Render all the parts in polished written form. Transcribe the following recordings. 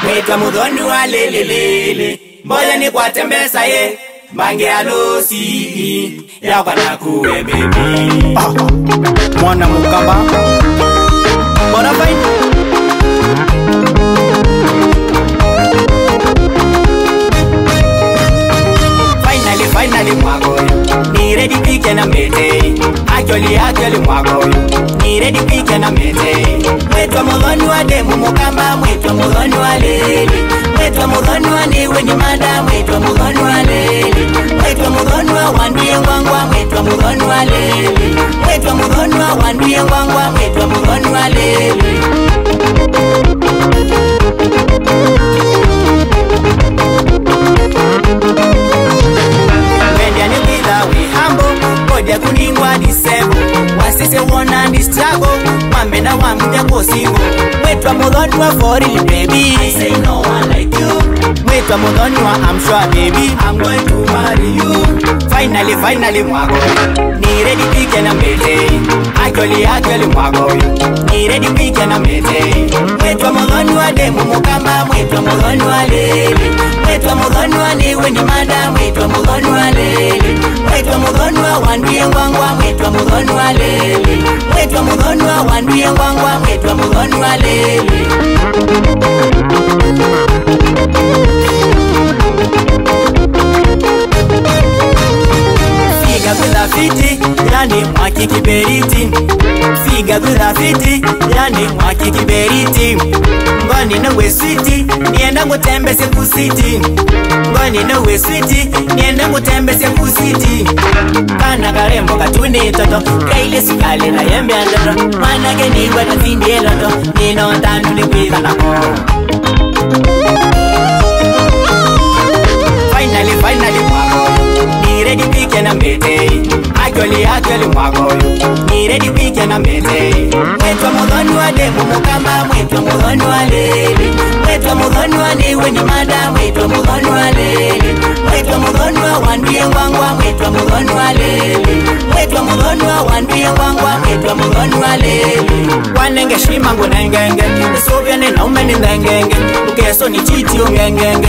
Mwitwa mudhoni wa lelelele Mboya ni kwa tembesa ye Mange alosi Ya kwa nakuwe baby Mwana Mukamba Mwana Faini Finally mwagoyo Ni ready pike na mete Actually mwagoyo Ni ready pike na mete Mwitwa mudhoni wa demu Mukamba Mwitwa mudhoni wa lele Mwitwa mudhoni wa niwe ni mada Mwitwa mudhoni wa lele Mwitwa mudhoni wa wanduye ngwangwa Mwitwa mudhoni wa lele Mwitwa mudhoni wa wanduye ngwangwa Mwitwa mudhoni wa lele Kuningwa disebo Wasise wona ni struggle Wamena wamuja kosigo Mwitwa mudhoni wa for real baby I say no one like you Mwitwa mudhoni wa I'm sure baby I'm going to marry you Finally mwago Ni ready pike na mete Actually mwago Ni ready pike na mete Mwitwa mudhoni wa demu Mukamba Mwitwa mudhoni wa lele Mwitwa mudhoni wa niwe ni mada Mwitwa mudhoni wa lele Mwitwa mudhoni wa wanduye ngwangwa Mwitwa mudhoni wa lele Mwitwa mudhoni wa wanduye ngwangwa Mwitwa mudhoni wa lele Figa bila fiti Yani mwaki kiberiti Figa bila fiti Yani mwaki kiberiti Ngoni nawe switi Nienda ngutembese kusiti Ngoni nawe switi Nienda ngutembese kusiti Kana karembo katuni toto Kaile sukali na yembe andoto Manake niwe na zindi eloto Nino ndandu ni kwitha nako Finally mwago Ni ready pike na mete Actually mwago Ni ready pike na mete Mwitwa mudhoni wa demu Mukamba Mwitwa mudhoni wa lele Mwitwa mudhoni wa niwe ni mada Mwitwa mudhoni wa lele Mwitwa mudhoni wa wanduye ngwangwa Mwitwa mudhoni wa lele Mwitwa mudhoni wa wanduye ngwangwa Mwitwa mudhoni wa lele Wanenge shimangu nengenge Nisuvya ni naume ni nengenge Ukeso ni chiti ungengenge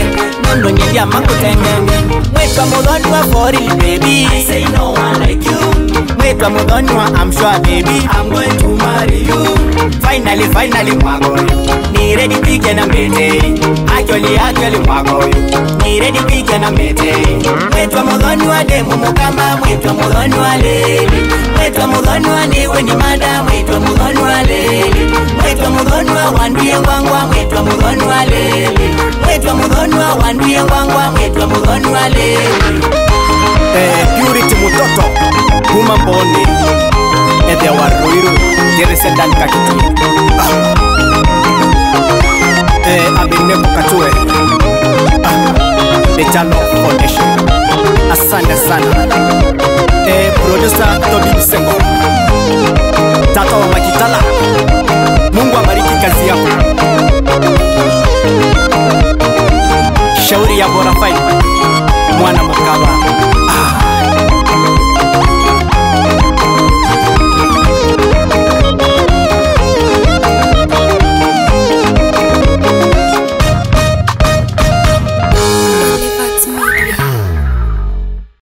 Nondo nyendia mangu tengenge Mwitwa mudhoni wa for real baby I say no one like you Mwitwa mudhoni wa I'm sure baby I'm going to marry you Finally mwagoyo Ni ready pike na mete Actually mwagoyo Ni ready pike na mete Mwitwa mudhoni wa demu Mukamba Mwitwa mudhoni wa lele Mwitwa mudhoni wa niwe ni mada Mwitwa mudhoni wa lele Mwitwa mudhoni wa wanduye ngwangwa Mwitwa mudhoni wa lele Mwitwa mudhoni wa wanduye ngwangwa Mwitwa mudhoni wa lele Purity Mutoto Kuma Mboni Ede wa Ruiru Jeresendan Kakiti Abineko Katue The Channel Foundation Asante sana Producer Tobi Bisengo Tata wa Makitala Mungu abariki kazi yako Shauri ya Bora Faini Mwana Mukamba